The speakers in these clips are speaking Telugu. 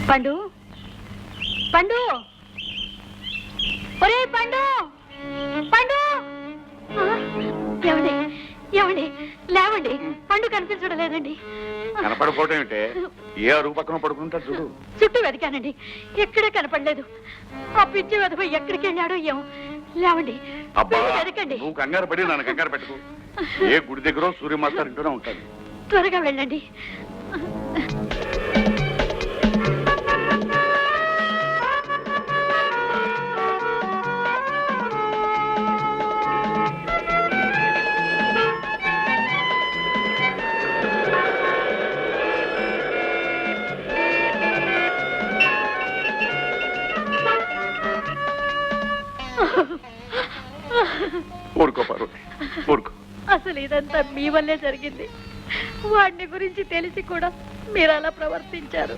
పండు పండు ఒరే పండు పండు ఏమండి ఏమండి లేవండి పండు కనిపించడం లేదండి. కనపడకపోవటం ఏంటే? ఏ అరుగు పక్కన పడుకుంటారు చూడు. చుట్టూ వెతికానండి, ఎక్కడే కనపడలేదు. ఆ పిచ్చి వెధవ ఎక్కడికి వెళ్ళాడో ఏమో. లేవండి వెతకండి. నువ్వు కంగారు పడి నన్ను కంగారు పెట్టకు. ఏ గుడి దగ్గర సూర్య మాస్టర్ ఇంటూనే ఉంటాను. త్వరగా వెళ్ళండి. ఊరుకో పార్వతి, ఊరుకో. అసలు ఇదంతా మీ వల్లే జరిగింది. వాడిని గురించి తెలిసి కూడా మీరు అలా ప్రవర్తించారు.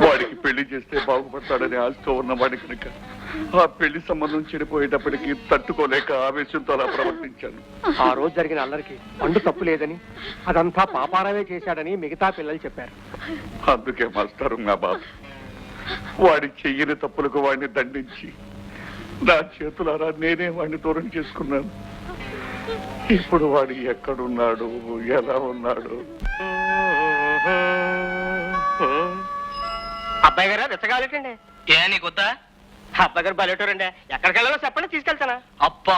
వాడికి పెళ్లి చేస్తే బాగుపడతాడని ఆశతో ఉన్నవాడి కనుక ఆ పెళ్లి సంబంధం చెడిపోయేటప్పటికి తట్టుకోలేక ఆవేశంతో అలా ప్రవర్తించాను. ఆ రోజు జరిగిన అల్లరికి పండు తప్పు లేదని, అదంతా పాపారావే చేశాడని మిగతా పిల్లలు చెప్పారు. అందుకే మాస్టారు నా బాధ. వాడి చెయ్యని తప్పులకు వాడిని దండించి నా చేతులారా నేనే వాడిని దూరం చేసుకున్నాను. ఇప్పుడు వాడు ఎక్కడున్నాడు, ఎలా ఉన్నాడు? అబ్బాయి గారు రెచ్చగాలేటండి. ఏ నీకొద్దా? అబ్బాయి గారు బయటండి. ఎక్కడికి వెళ్ళాలో చెప్పండి, తీసుకెళ్తానా. అబ్బా,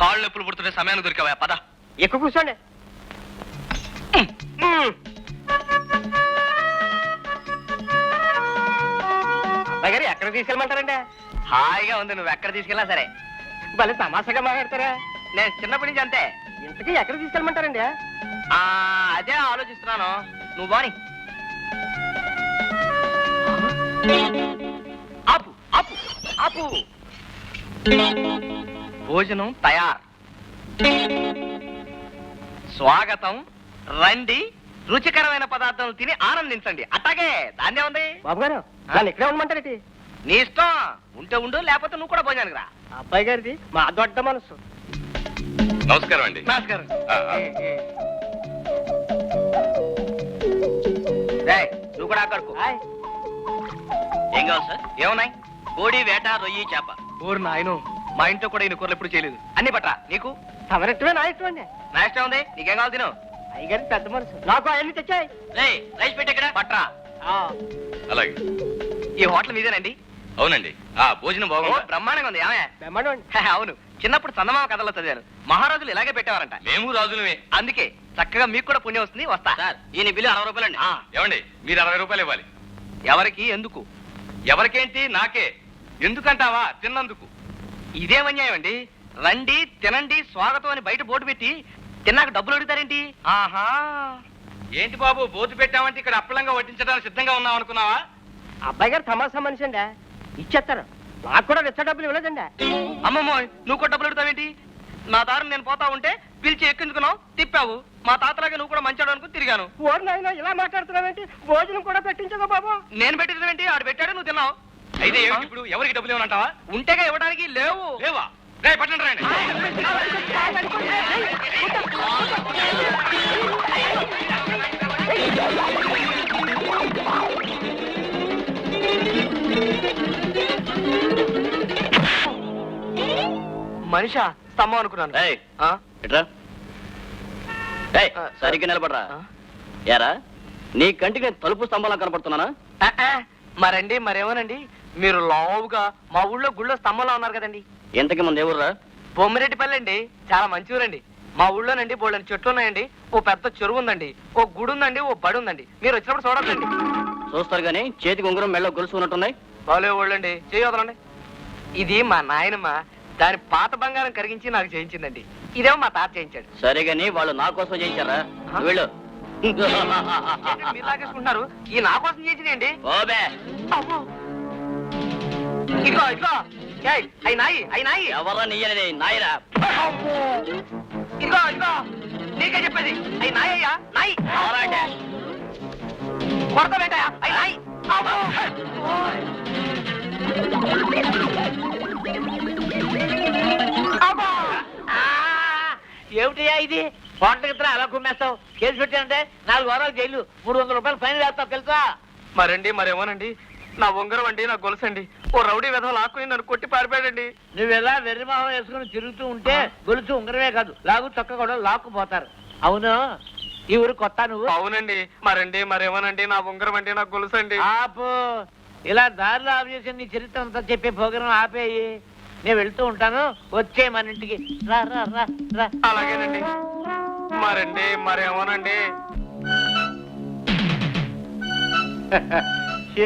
కాళ్ళు నొప్పులు పుడుతుంటే సమయాన్ని దొరికావా? పద ఎక్కువ కూర్చోండి. అబ్బాయి గారు ఎక్కడ తీసుకెళ్ళమంటారండి? హాయిగా ఉంది, నువ్వు ఎక్కడ తీసుకెళ్ళా సరే. భలే తమాషాగా మాట్లాడతారా. నేను చిన్నప్పటి నుంచి అంతే. ఇంతకీ ఎక్కడ తీసుకెళ్ళమంటారండి? అదే ఆలోచిస్తున్నాను. నువ్వు బాని ఆపు ఆపు ఆపు. భోజనం తయారు. స్వాగతం, రండి. రుచికరమైన పదార్థాలు తిని ఆనందించండి. అట్టాగే దాన్నే ఉంది. బాబు గారు నన్ను ఇక్కడే ఉండమంటారేంటి? నీ ఇష్టం, ఉంటే ఉండు, లేకపోతే నువ్వు కూడా భోజనానికి రా. అబ్బాయి గారిది మా దొడ్డ మనసు. నమస్కారం అండి. నమస్కారం. రేయ్, నువ్వు కూడా అక్కడకు. ఏం కావాలి సార్? ఏమున్నాయి? కోడి, వేట, రొయ్యి, చేప. ఊరు నాయను, మా ఇంట్లో కూడా ఈయన కూరలు ఎప్పుడు చేయలేదు. అన్ని పట్రా. నీకు? తమరెట్టమే నా ఇష్టం అండి. నా ఇష్టం ఉంది, నీకేం కావాలి తిను. అయ్యగారి పెద్ద మనసు. నాకు అవన్నీ తెచ్చాయి. రైస్ పెట్టి ఇక్కడ పట్రా. అలాగే. ఈ హోటల్ మీదేనండి? అవునండి. భోజనం బాగుంది. బ్రహ్మాండంగా ఉంది. ఆమె బ్రహ్మాండం అండి. అవును, చిన్నప్పుడు చందమామ కథలో చదివాను. మహారాజులు ఇలాగే పెట్టేవారంట. మేము రాజులమే. అందుకే చక్కగా మీకు కూడా పుణ్యం వస్తుంది. వస్తా సార్. ఈయన బిల్లు 60 రూపాయలండి. ఏమండి, మీరు 60 రూపాయలు ఇవ్వాలి. ఎవరికి? ఎందుకు? ఎవరికేంటి? నాకే. ఎందుకంటావా? తిన్నందుకు. ఇదేం అన్యాయం అండి. రండి, తినండి, స్వాగతం అని బయట బోర్డు పెట్టి తిన్నాక డబ్బులు అడుగుతారేంటి? ఆహా, ఏంటి బాబు, బోతు పెట్టామంటే ఇక్కడ అప్పలంగా వడ్డించడానికి సిద్ధంగా ఉన్నాం అనుకున్నావా? అబ్బాయి గారు తమాషా మనిషి అండి, ఇచ్చేస్తారు. నాకు కూడా రెచ్చ డబ్బులు ఇవ్వలేదండి. అమ్మమ్మో, నువ్వు కూడా డబ్బులు అడుగుతావేంటి? నా దారిని నేను పోతా ఉంటే పిలిచి ఎక్కించుకున్నావు, తిప్పావు. మా తాతలాగే నువ్వు కూడా మంచాడు అనుకుని తిరిగాను. ఓరి నాయనా, ఇలా మాట్లాడుతున్నావేంటి? భోజనం కూడా పెట్టించగా బాబు. నేను పెట్టించడం ఆడు పెట్టాడు, నువ్వు తిన్నావు. అయితే ఏమిటి ఇప్పుడు? ఎవరికి డబ్బులు ఇవ్వనంటావా? ఉంటేగా ఇవ్వడానికి. లేవు. లేవా? రే పట్టండి రండి. మనిషా స్తంభం అనుకున్నాను. సరిగ్గా నిలబడరా. ఏరా, నీ కంటికి నేను తలుపు స్తంభాలా కనపడుతున్నానా? మరండి, మరేమోనండి, మీరు లావుగా మా ఊళ్ళో గుళ్ళో స్తంభంలో ఉన్నారు కదండి. ఇంతకి ముందు ఎవరురా? బొమ్మిరెడ్డిపల్లి అండి. చాలా మంచి ఊరండి. మా ఊళ్ళోనండి బోళ్ళని చెట్లు ఉన్నాయండి, ఓ పెద్ద చెరువు ఉందండి, ఓ గుడి ఉందండి, ఓ బడి ఉందండి. మీరు వచ్చినప్పుడు చూడొద్దండి. చూస్తారు గానీ చేతికి ఉంగరం మెళ్ళ గొలుసు ఉన్నట్టున్నాయి. బాలే ఊళ్ళండి, చేయొదలండి. ఇది మా నాయనమ్మ దాని పాత బంగారం కరిగించి నాకు చేయించిందండి. ఇదేమో మా తాత చేయించాడు. సరే గానీ వాళ్ళు నా కోసం చేయించారా? వెళ్ళు. మీరు లాగేసుకుంటున్నారు. ఈ నా కోసం చేయించిందండి. ఓబే, ఇదిగో ఇదిగో, అయి నాయి, అయి నాయి. ఎవరా నీయనేది? నాయరా. ఇదిగో ఇదిగో, నీకే చెప్పేది. అయి నాయ్యా, నాయి. కొడతా బేటయా, అయి నాయి. ఏమిటయ్యా ఇది? హోటల్ ఇద్దరు అలా కుమ్మేస్తావు. కేసు పెట్టానంటే 4 వారాలు జైలు, 300 రూపాయలు ఫైన్ వేస్తావు తెలుసా? మరండి మరేమోనండి నా ఉంగరం అండి నా గొలుసండి ఓ రౌడీ విధవ లాక్కుని నన్ను కొట్టి పారిపోయాడండి. నువ్వు ఎలా వెర్రిమావం వేసుకుని తిరుగుతూ ఉంటే గొలుసు ఉంగరమే కాదు లాగు చక్క కూడా లాక్కుపోతారు. అవును, ఈ ఊరు కొత్త నువ్వు? అవునండి. మరండి మరేమోనండి నా ఉంగరం అండి నా గొలుసండి. ఆపు, ఇలా దారిలో ఆపు చేసి నీ చరిత్ర అంతా చెప్పే ప్రోగ్రాం ఆపేయి. నేను వెళ్తూ ఉంటాను, వచ్చే మన ఇంటికి. రా రా రా రా. అలాగేనండి. మరండి మరేమోనండి.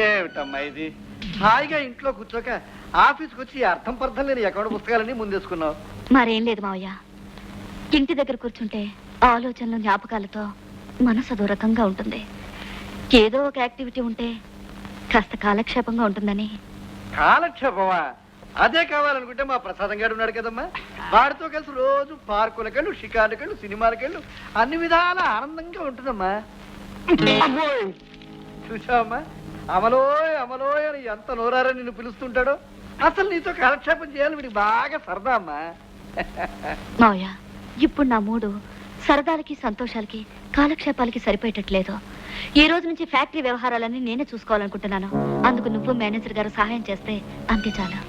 ఏమిటమ్మా ఇది? హాయిగా ఇంట్లో కూర్చోక ఆఫీస్కి వచ్చి అర్థం పర్థం లేని అకౌంట్ పుస్తకాలన్నీ ముందేసుకున్నావు. మరేం లేదు మావయ్య, ఇంటి దగ్గర కూర్చుంటే ఆలోచనలు జ్ఞాపకాలతో మనసు అదో రకంగా ఉంటుంది. ఏదో ఒక యాక్టివిటీ ఉంటే కాస్త కాలక్షేపంగా ఉంటుందని. కాలక్షేపమా? అదే కావాలనుకుంటే మా ప్రసాదం గారు ఉన్నాడు కదమ్మా, వాడితో కలిసి రోజు పార్కులకెళ్ళు, షికార్లకెళ్ళు, సినిమాలకెళ్ళు, అన్ని విధాల ఆనందంగా ఉంటుందమ్మా. చూసావమ్మా, అమలోయ్ అమలోయ్ అని ఎంత నోరారని నిన్ను పిలుస్తుంటాడో. అసలు నీతో కాలక్షేపం చేయాలి వీడికి బాగా సరదా అమ్మా. మావయ్య, ఇప్పుడు నా మూడు సరదాలకి సంతోషాలకి కాలక్షేపాలకి సరిపోయేటట్లేదు. ఈ రోజు నుంచి ఫ్యాక్టరీ వ్యవహారాలన్నీ నేనే చూసుకోవాలనుకుంటున్నాను. అందుకు నువ్వు మేనేజర్ గారు సహాయం చేస్తే అంతే చాలు.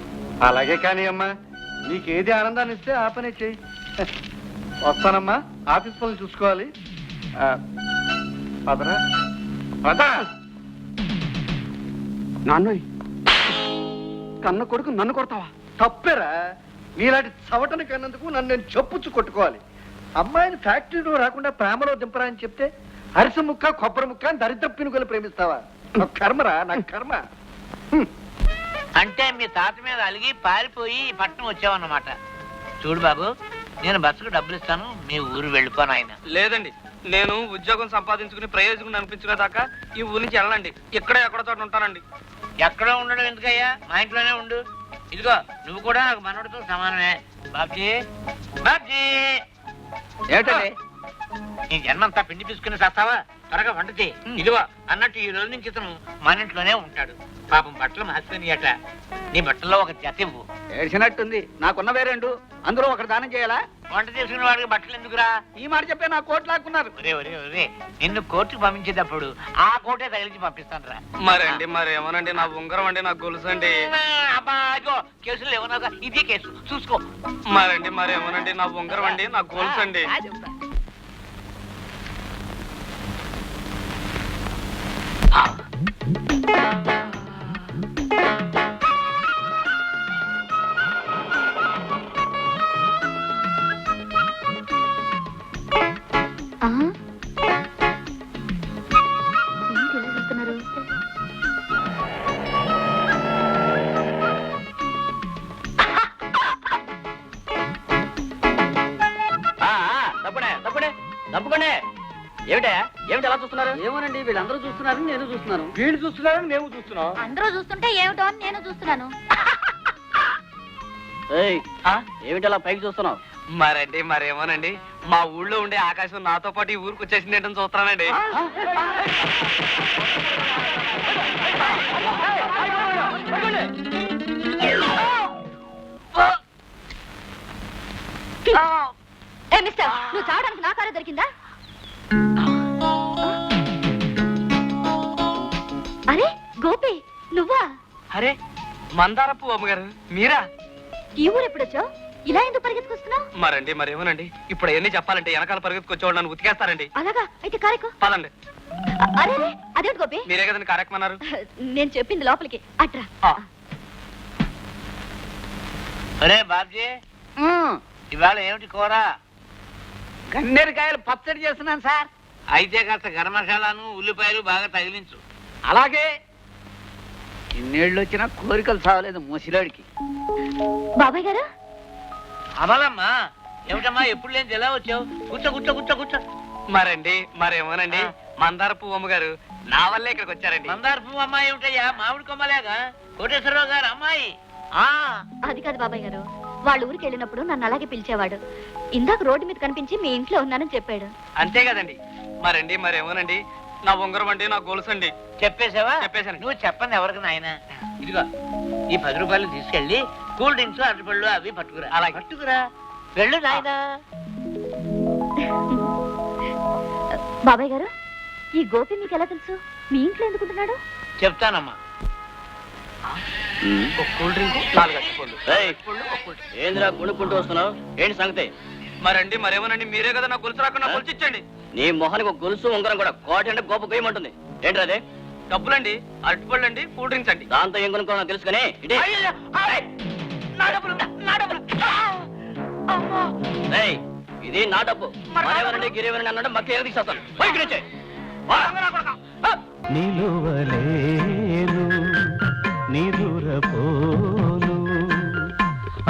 అలాగే కానీ అమ్మా, నీకేది ఆనందాన్ని ఇస్తే ఆ పనే చెయ్యి. వస్తానమ్మా, ఆఫీస్ పనులు చూసుకోవాలి. పదరా పదరా. నాన్నోయ్, కన్న కొడుకు నన్ను కొడతావా? తప్పేరా, నీలాంటి చవటను కన్నందుకు నన్ను నేను చెప్పుచ్చు కొట్టుకోవాలి. అమ్మాయిని ఫ్యాక్టరీలో రాకుండా ప్రేమలో దింపరా అని చెప్తే అరిసె ముక్క కొబ్బరి ముక్క అని దరిద్ర పినుకలు ప్రేమిస్తావా? నాకు కర్మరా, నాకు కర్మ. అంటే మీ తాత మీద అలిగి పారిపోయి ఈ పట్టణం వచ్చావన్నమాట. చూడు బాబు, నేను బస్సుకు డబ్బులు ఇస్తాను, మీ ఊరు వెళ్ళిపోను. ఆయన లేదండి, నేను ఉద్యోగం సంపాదించుకుని ప్రయోజనం అనిపించుకునే దాకా ఈ ఊరి నుంచి వెళ్ళండి. ఇక్కడే ఎక్కడ చోట ఉంటానండి. ఎక్కడో ఉండడం ఎందుకయ్యా, మా ఇంట్లోనే ఉండు. ఇదిగో నువ్వు కూడా నాకు మనవడితో సమానమే. బాబ్జీ బాబ్జీ, ఏమిటండి? నీ జన్మంతా పిండి తీసుకుని చేస్తావా? త్వరగా వంట చేయి. ఇదిగో అన్నట్టు ఈ రోజు నుంచి ఇతను మన ఇంట్లోనే ఉంటాడు. పాపం బట్టలు మార్చుకునియట. నీ బట్టల్లో ఒక జత ఇవ్వు. ఏడ్చినట్టుంది. నాకున్నవే రెండు, అందులో ఒకటి దానం చేయాలా? వంట చేసుకునే వాడికి బట్టలు ఎందుకురా? ఈ మాట చెప్పే నా కోట్ లాక్కున్నారు. ఒరే ఒరే ఒరే, నిన్ను కోర్టుకు పంపించేటప్పుడు ఆ కోటే తగిలించి పంపిస్తాను రా. మరండి మరేమోనండి నా ఉంగరం అండి నా గొలుసు అండి. అబ్బా, ఇదిగో కేసులు ఏమన్నా, ఇదే కేసు చూసుకో. మరండి మరేమోనండి నా ఉంగరం అండి నా గొలుసు అండి. ఏంటి ఇలా చూస్తున్నారు? తప్పనే తప్పనే తప్పుకోండి. ఏమిటా ఏమిటి ఎలా చూస్తున్నారు? ఏమోనండి, వీళ్ళందరూ చూస్తున్నారని నేను చూస్తున్నాను. వీళ్ళు చూస్తున్నారని మేము చూస్తున్నాం. అందరూ చూస్తుంటే ఏమిటో అని నేను చూస్తున్నాను. ఏమిటి అలా పైకి చూస్తున్నావు? మరండి మరేమోనండి, మా ఊళ్ళో ఉండే ఆకాశం నాతో పాటు ఈ ఊరికి వచ్చేసింది ఏంటని చూస్తున్నానండి. ఏ మిస్టర్, నువ్వు చావడానికి నా కారే దొరికిందా? అరే గోపి, నువ్వా? అరే మందారపు అమ్మగారు మీరా? ఈ ఊరు ఎప్పుడొచ్చావు? ఇలా ఎందుకు పరిగెత్తుకొస్తున్నావు? మరండి మరేమోనండి, ఇప్పుడు అవన్నీ చెప్పాలంటే వెనకాల పరిగెత్తుకొచ్చేవాడు నన్ను ఉతికేస్తారండి. అలాగా, అయితే కారెక్కు. పదండి. అరే అదేంటి గోపి? మీరే కదండి కార్యక్రమం అన్నారు. నేను చెప్పింది లోపలికి అట్రా. ఒరే బాబ్జీ, ఇవాళ ఏమిటి కూర? గన్నేరుకాయలు పచ్చడి చేస్తున్నాను సార్. అయితే కాస్త గరం మసాలాను ఉల్లిపాయలు బాగా తగిలించు. అలాగే. ఇన్నేళ్ళు వచ్చినా కోరికలు సావలేదు ముసిలోడికి. బాబాయ్ గారు, అమలమ్మా, ఏమిటమ్మా ఎప్పుడు లేని ఎలా వచ్చావు? కూర్చో కూర్చో కూర్చో కూర్చో. మరండి మరేమోనండి, మందారపు అమ్మగారు నా వల్లే ఇక్కడికి వచ్చారండి. మందార పువ్వు అమ్మాయి ఏమిటయ్యా? మామిడి కొమ్మలేగా కోటేశ్వరరావు గారు అమ్మాయి. అది కాదు బాబాయ్ గారు, వాళ్ళ ఊరికి వెళ్ళినప్పుడు నన్ను అలాగే పిలిచేవాడు. ఇందాక రోడ్డు మీద కనిపించి మీ ఇంట్లో ఉన్నానని చెప్పాడు. అంతే కదండి. మరండి మరేమోనండి, నా ఉంగరం అండి నా గొలుసు అండి. చెప్పేశావా? చెప్పేశాను. నువ్వు చెప్పండి ఎవరికి నాయన. ఇదిగో ఈ 10 రూపాయలు తీసుకెళ్ళి కూల్ డ్రింక్స్ అరటిపళ్ళు అవి పట్టుకురా. అలా పట్టుకురా, వెళ్ళు నాయనా. బాబాయ్ గారు, ఈ గోపి మీకు ఎలా తెలుసు మీ ఇంట్లో ఎందుకుంటున్నాడు? చెప్తానమ్మా. ఒక కూల్ డ్రింక్ 4 అరటిపళ్ళు. ఏందిరా కొనుక్కుంటూ వస్తున్నావు? ఏంటి సంగతి? మరండి మరేమోనండి, మీరే కదా నా గొలుసు రాకుండా గొలుసు ఇచ్చండి. నీ మొహానికి ఒక గొలుసు ఉంగరం కూడా కోటి అంటే గోప గొయ్యమంటుంది. ఏంటి అదే? డబ్బులండి, అరటిపళ్ళు అండి, కూల్ డ్రింక్స్ అండి. దాంతో ఏం కొనుక్కో తెలుసు కానీ ఇది నా డబ్బు. మరేమనండి గిరేమని అన్నాడు మక్క ఏం తీసుకొస్తాను. నిలువలేను నిదురపోను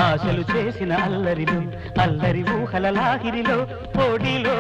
ఆశలు చేసిన అల్లరిలో అల్లరి ఊహల లాహిరిలో పొడిలో